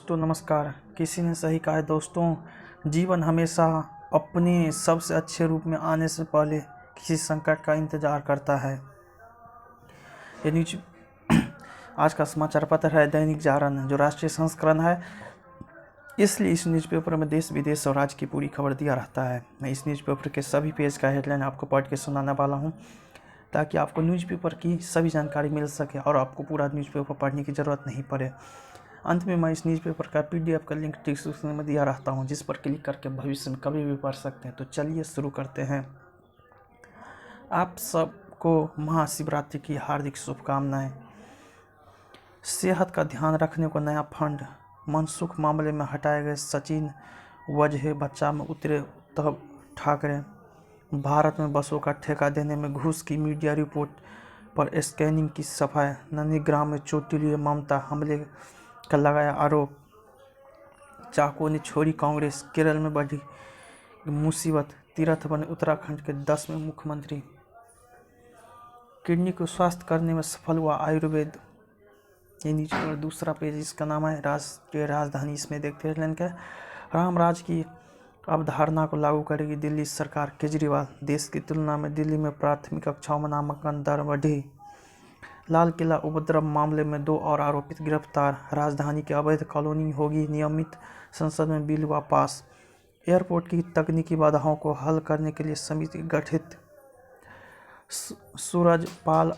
दोस्तों नमस्कार। किसी ने सही कहा है दोस्तों, जीवन हमेशा अपने सबसे अच्छे रूप में आने से पहले किसी संकट का इंतजार करता है। ये न्यूज आज का समाचार पत्र है दैनिक जागरण, जो राष्ट्रीय संस्करण है, इसलिए इस न्यूज़पेपर में देश विदेश और राज्य की पूरी खबर दिया रहता है। मैं इस न्यूज़पेपर के सभी पेज का हेडलाइन आपको पढ़ के सुनाने वाला हूँ, ताकि आपको न्यूज़पेपर की सभी जानकारी मिल सके और आपको पूरा न्यूज़पेपर पढ़ने की ज़रूरत नहीं पड़े। अंत में मैं इस न्यूज़पेपर का PDF का लिंक डिस्क्रिप्शन में दिया रहता हूँ, जिस पर क्लिक करके भविष्य में कभी भी पढ़ सकते हैं। तो चलिए शुरू करते हैं। आप सबको महाशिवरात्रि की हार्दिक शुभकामनाएं। सेहत का ध्यान रखने को नया फंड, मनसुख मामले में हटाए गए सचिन, वजह बच्चा में उतरे उद्धव ठाकरे। भारत में बसों का ठेका देने में घूस की मीडिया रिपोर्ट पर स्कैनिंग की सफाई। नंदीग्राम में चोटी लिए ममता, हमले का लगाया आरोप। चाको ने छोड़ी कांग्रेस, केरल में बढ़ी मुसीबत। तीर्थ बने उत्तराखंड के 10वें मुख्यमंत्री। किडनी को स्वस्थ करने में सफल हुआ आयुर्वेद। ये नीचे पर दूसरा पेज, इसका नाम है राष्ट्रीय राजधानी। इसमें देखते हैं क्या, राम राज की अवधारणा को लागू करेगी दिल्ली सरकार, केजरीवाल। देश की तुलना में दिल्ली में प्राथमिक कक्षाओं में नामांकन दर बढ़ी। लाल किला उपद्रव मामले में 2 और आरोपित गिरफ्तार। राजधानी की अवैध कॉलोनी होगी नियमित, संसद में बिल हुआ पास। एयरपोर्ट की तकनीकी बाधाओं को हल करने के लिए समिति गठित। सूरजपाल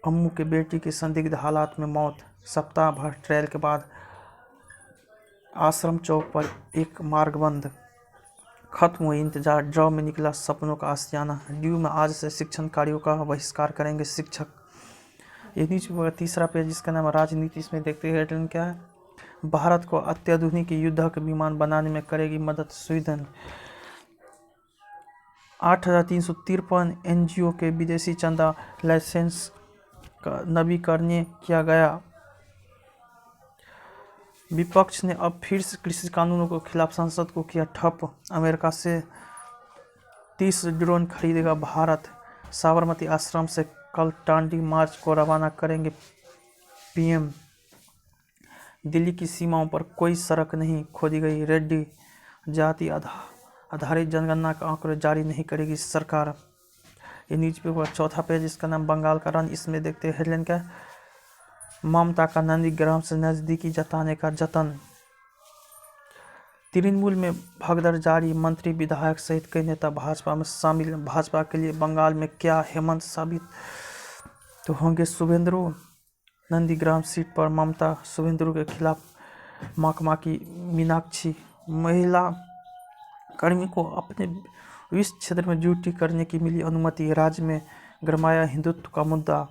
अम्मू के बेटी की संदिग्ध हालात में मौत। सप्ताह भर ट्रायल के बाद आश्रम चौक पर एक मार्ग बंद। खत्म हुई इंतजार, ड्रॉ में निकला सपनों का आशियाना। ड्यू में आज से शिक्षण कार्यों का बहिष्कार करेंगे शिक्षक। ये न्यूज़पेपर तीसरा पेज, जिसका नाम राजनीति। इसमें देखते हैं हेडलाइन क्या है, भारत को अत्याधुनिक युद्धक विमान बनाने में करेगी मदद स्वीडन। 8,353 NGO के विदेशी चंदा लाइसेंस का नवीकरण किया गया। विपक्ष ने अब फिर से कृषि कानूनों के खिलाफ संसद को किया ठप। अमेरिका से 30 ड्रोन खरीदेगा भारत। साबरमती आश्रम से कल दांडी मार्च को रवाना करेंगे PM। दिल्ली की सीमाओं पर कोई सड़क नहीं खोदी गई। रेड्डी जाति आधारित जनगणना का आंकड़े जारी नहीं करेगी सरकार। ये न्यूज़पेपर चौथा पेज, इसका नाम बंगाल का रन। इसमें देखते हैं हेडलाइन क्या, ममता का नंदीग्राम से नजदीकी जताने का जतन। तृणमूल में भगदड़ जारी, मंत्री विधायक सहित कई नेता भाजपा में शामिल। भाजपा के लिए बंगाल में क्या हेमंत साबित तो होंगे शुभेंदु। नंदीग्राम सीट पर ममता, शुभेंदु के खिलाफ महकमा की मीनाक्षी। महिला कर्मी को अपने विष क्षेत्र में ड्यूटी करने की मिली अनुमति। राज्य में गरमाया हिंदुत्व का मुद्दा।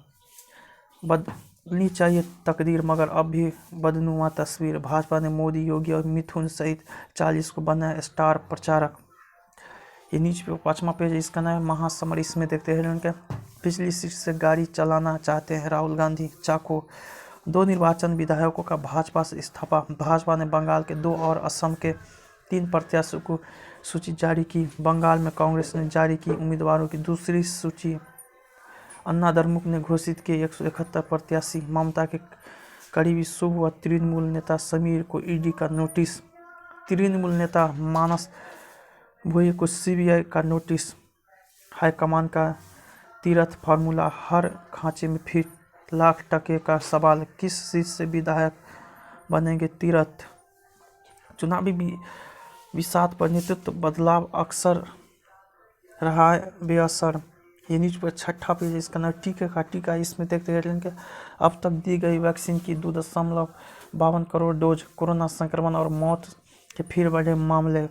बदलनी चाहिए तकदीर मगर अब भी बदनुमा तस्वीर। भाजपा ने मोदी, योगी और मिथुन सहित 40 को बनाया स्टार प्रचारक। ये न्यूज़पेपर 5वां पेज, इसका नाम है महासमर। इसमें देखते हैं क्या, पिछली सीट से गाड़ी चलाना चाहते हैं राहुल गांधी। चाको 2 निर्वाचन विधायकों का भाजपा से इस्तीफा। भाजपा ने बंगाल के 2 और असम के 3 प्रत्याशियों को सूची जारी की। बंगाल में कांग्रेस ने जारी की उम्मीदवारों की दूसरी सूची। अन्ना द्रमुक ने घोषित किए 171 प्रत्याशी। ममता के करीबी शुभ व तृणमूल नेता समीर को ED का नोटिस। तृणमूल नेता मानस भोये को CBI का नोटिस। हाईकमान का तीरथ फार्मूला हर खांचे में फिट। लाख टके का सवाल, किस सीट से विधायक बनेंगे तीरथ। चुनावी विषाद पर नेतृत्व बदलाव अक्सर रहा है बेअसर। ये न्यूज पर छठा पेज, इसका नाम टीके का टीका। इसमें देखते हैं कि अब तक दी गई वैक्सीन की 2.52 करोड़ डोज। कोरोना संक्रमण और मौत के फिर बढ़े मामले।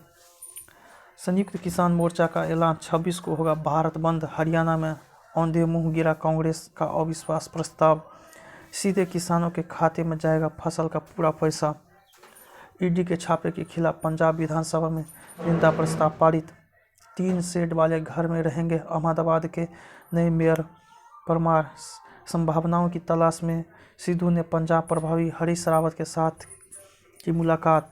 संयुक्त किसान मोर्चा का ऐलान, 26 को होगा भारत बंद। हरियाणा में औंधे मुंह गिरा कांग्रेस का अविश्वास प्रस्ताव। सीधे किसानों के खाते में जाएगा फसल का पूरा पैसा। ED के छापे के खिलाफ पंजाब विधानसभा में निंदा प्रस्ताव पारित। 3 शेड वाले घर में रहेंगे अहमदाबाद के नए मेयर परमार। संभावनाओं की तलाश में सिद्धू ने पंजाब प्रभारी हरीश रावत के साथ की मुलाकात।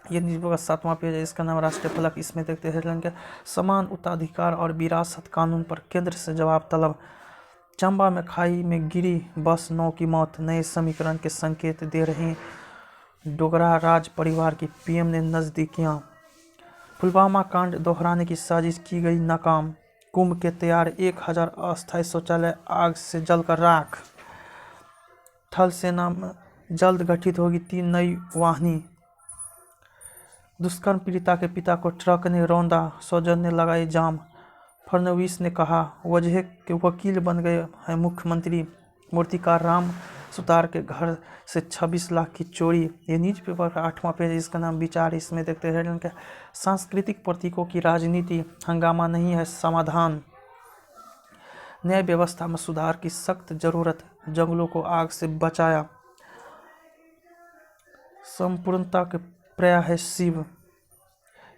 ये न्यूज़पेपर का 7वां पेज है, इसका नाम राष्ट्रीय फलक। इसमें देखते हैं कि समान उत्तराधिकार और विरासत कानून पर केंद्र से जवाब तलब। चंबा में खाई में गिरी बस 9 की मौत। नए समीकरण के संकेत दे रहे डोगरा राज परिवार की पीएम ने नज़दीकियां। पुलवामा कांड दोहराने की साजिश की गई नाकाम। कुंभ के तैयार 1000 अस्थायी शौचालय आग से जलकर राख। थल सेना में जल्द गठित होगी 3 नई वाहिनी। दुष्कर्म पीड़िता के पिता को ट्रक ने रौंदा, सौजन्य ने लगाई जाम। फडणवीस ने कहा वजह के वकील बन गए हैं मुख्यमंत्री। मूर्तिकार राम सुतार के घर से 26 लाख की चोरी। ये न्यूज पेपर का 8वां पेज, इसका नाम विचार। इसमें देखते हैं कि सांस्कृतिक प्रतीकों की राजनीति, हंगामा नहीं है समाधान। न्याय व्यवस्था में सुधार की सख्त जरूरत, जंगलों को आग से बचाया। संपूर्णता के पर्याय है शिव।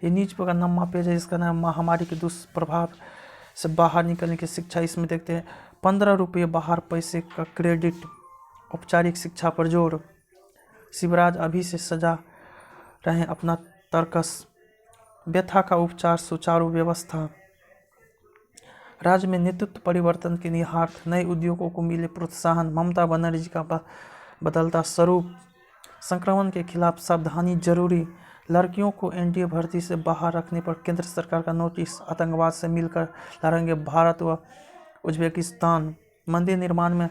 ये न्यूज पेपर का 9वां पेज है, इसका नाम महामारी के दुष्प्रभाव से बाहर निकलने की शिक्षा। इसमें देखते हैं 15 रुपये बाहर पैसे का क्रेडिट, औपचारिक शिक्षा पर जोर। शिवराज अभी से सजा रहे अपना तर्कस, व्यथा का उपचार सुचारू व्यवस्था। राज्य में नेतृत्व परिवर्तन के निहितार्थ, नए उद्योगों को मिले प्रोत्साहन। ममता बनर्जी का बदलता स्वरूप। संक्रमण के खिलाफ सावधानी जरूरी। लड़कियों को एनडीए भर्ती से बाहर रखने पर केंद्र सरकार का नोटिस। आतंकवाद से मिलकर लड़ेंगे भारत व उज्बेकिस्तान। मंदिर निर्माण में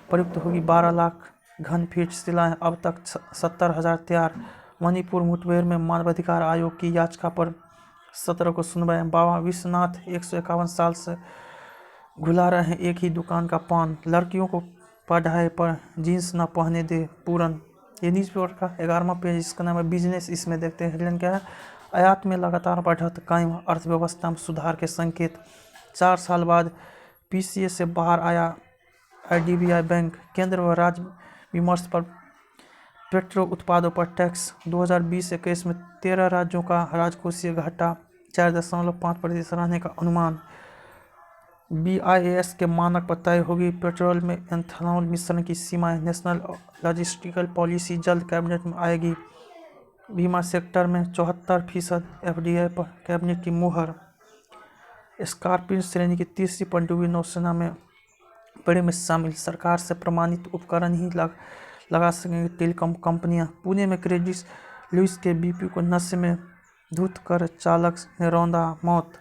प्रयुक्त होगी 12 लाख घन फीट शिलाएं, अब तक 70,000 तैयार। मणिपुर मुठभेड़ में मानवाधिकार आयोग की याचिका पर 17 को सुनवाई। बाबा विश्वनाथ 151 साल से घुला रहे हैं एक ही दुकान का पान। लड़कियों को पढ़ाई पर जींस न पहने दे पूरन। ये न्यूज पेपर का 11वां पेज, इसका नाम है बिजनेस। इसमें देखते हैं हेडलाइन क्या है। आयात में लगातार बढ़त कायम, अर्थव्यवस्था में सुधार के संकेत। 4 साल बाद पीसीए से बाहर आया आईडीबीआई बैंक। केंद्र व राज्य विमर्श पर पेट्रो उत्पादों पर टैक्स। 2020-21 में 13 राज्यों का राजकोषीय घाटा 4.5% रहने का अनुमान। बीआईएस के मानक पर तय होगी पेट्रोल में एथेनॉल मिश्रण की सीमाएं। नेशनल लॉजिस्टिकल पॉलिसी जल्द कैबिनेट में आएगी। बीमा सेक्टर में 74% एफडीआई पर कैबिनेट की मुहर। स्कॉर्पियन श्रेणी की तीसरी पनडुब्बी नौसेना में बड़े में शामिल। सरकार से प्रमाणित उपकरण ही लगा सकेंगे टेलीकॉम कंपनियां। पुणे में क्रेडिट लुइस के बीपी को नशे में धुत कर चालक ने रौंदा, मौत।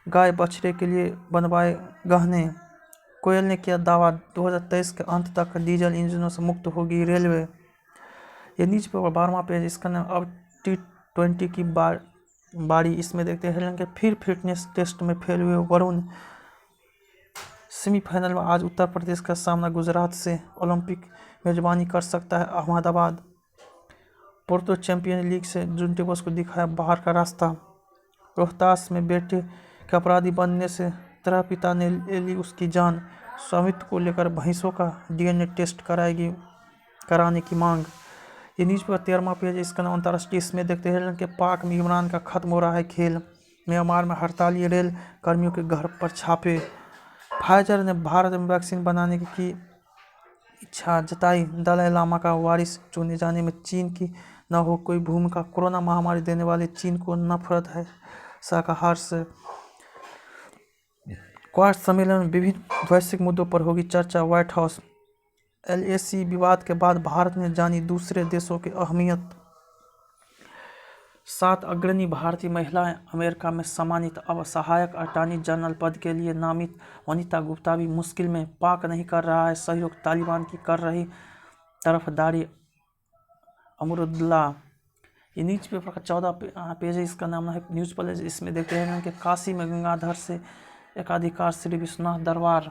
गाय बछड़े के लिए बनवाए गहने। कोयल ने किया दावा 2023 के अंत तक डीजल इंजनों से मुक्त होगी रेलवे। ये न्यूज पेपर 12वां पेज, इसका नाम अब T20 की बारी। इसमें देखते हैं कि फिर फिटनेस टेस्ट में फेल हुए वरुण। सेमीफाइनल में आज उत्तर प्रदेश का सामना गुजरात से। ओलंपिक मेजबानी कर सकता है अहमदाबाद। पोर्तो चैंपियन लीग से जुवेंटस को दिखाया बाहर का रास्ता। रोहतास में बेटे के अपराधी बनने से तरह पिता ने ले ली उसकी जान। स्वामित्व को लेकर भैंसों का डीएनए टेस्ट कराने की मांग। ये न्यूज पेपर 13वां पेज, इसका नाम अंतर्राष्ट्रीय। इसमें देखते हैं कि पाक में इमरान का खत्म हो रहा है खेल। म्यांमार में हड़ताली रेल कर्मियों के घर पर छापे। फाइजर ने भारत में वैक्सीन बनाने की इच्छा जताई। दलाई लामा का वारिस चुने जाने में चीन की न हो कोई भूमिका। कोरोना महामारी देने वाले चीन को नफरत है शाकाहार से। क्वाड सम्मेलन में विभिन्न वैश्विक मुद्दों पर होगी चर्चा। White house. एलएसी विवाद के बाद भारत ने जानी दूसरे देशों की अहमियत। 7 अग्रणी भारतीय महिलाएं अमेरिका में सम्मानित। अब सहायक अटॉर्नी जनरल पद के लिए नामित वनिता गुप्ता भी मुश्किल में। पाक नहीं कर रहा है सहयोग, तालिबान की कर रही तरफदारी अमरुद्दुल्ला। ये न्यूज पेपर का 14 पेज है, इसका नाम है न्यूज प्लेस। इसमें देखते हैं कि काशी में गंगाधर से एकाधिकार श्री विश्वनाथ दरबार।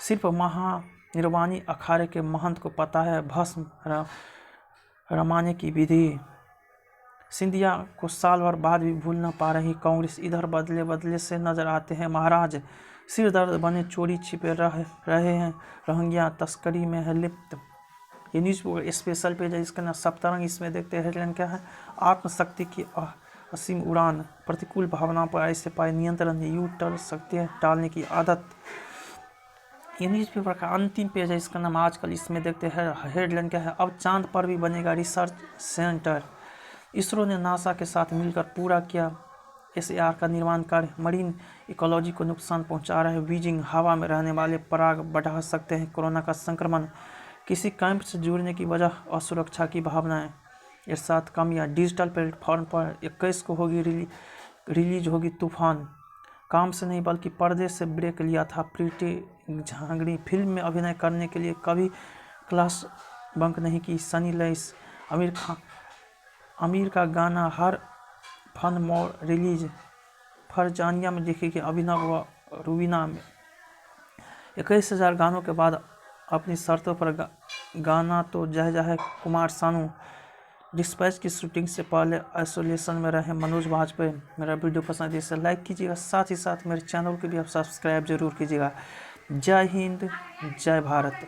सिर्फ महानिर्वाणी अखाड़े के महंत को पता है भस्म रमाने की विधि। सिंधिया को साल भर बाद भी भूल न पा रही कांग्रेस। इधर बदले बदले से नजर आते हैं महाराज। सिर दर्द बने चोरी छिपे रहे हैं, रोहिंग्या तस्करी में है लिप्त। ये न्यूज स्पेशल पेज है, इसका नाम सप्तरंग। इसमें देखते हैं हेडलाइन क्या है। आत्मशक्ति की असीम उड़ान, प्रतिकूल भावनाओं पर ऐसे पाए नियंत्रण, यू टर्न सकते हैं टालने की आदत। ये न्यूज पेपर का अंतिम पेज है, इसका नाम आजकल। इसमें देखते हैं हेडलाइन क्या है। अब चांद पर भी बनेगा रिसर्च सेंटर। इसरो ने नासा के साथ मिलकर पूरा किया SAR का निर्माण कार्य। मरीन इकोलॉजी को नुकसान पहुंचा रहा है बीजिंग। हवा में रहने वाले पराग बढ़ा सकते हैं कोरोना का संक्रमण। किसी कैंप से जुड़ने की वजह असुरक्षा की भावनाएं। इरशाद कामिया। डिजिटल प्लेटफॉर्म पर 21 को होगी रिलीज होगी तूफान। काम से नहीं बल्कि पर्दे से ब्रेक लिया था प्रीति झांगड़ी। फिल्म में अभिनय करने के लिए कभी क्लास बंक नहीं की सनी लैस। आमिर का गाना हर फन मोर रिलीज। फरजानिया में देखेगी अभिनव व रूबीना में। 21,000 गानों के बाद अपनी शर्तों पर गाना तो जय जय है कुमार सानू। डिस्पैच की शूटिंग से पहले आइसोलेशन में रहे मनोज वाजपेयी। मेरा वीडियो पसंद है इसे लाइक कीजिएगा, साथ ही साथ मेरे चैनल को भी आप सब्सक्राइब जरूर कीजिएगा। जय हिंद, जय भारत।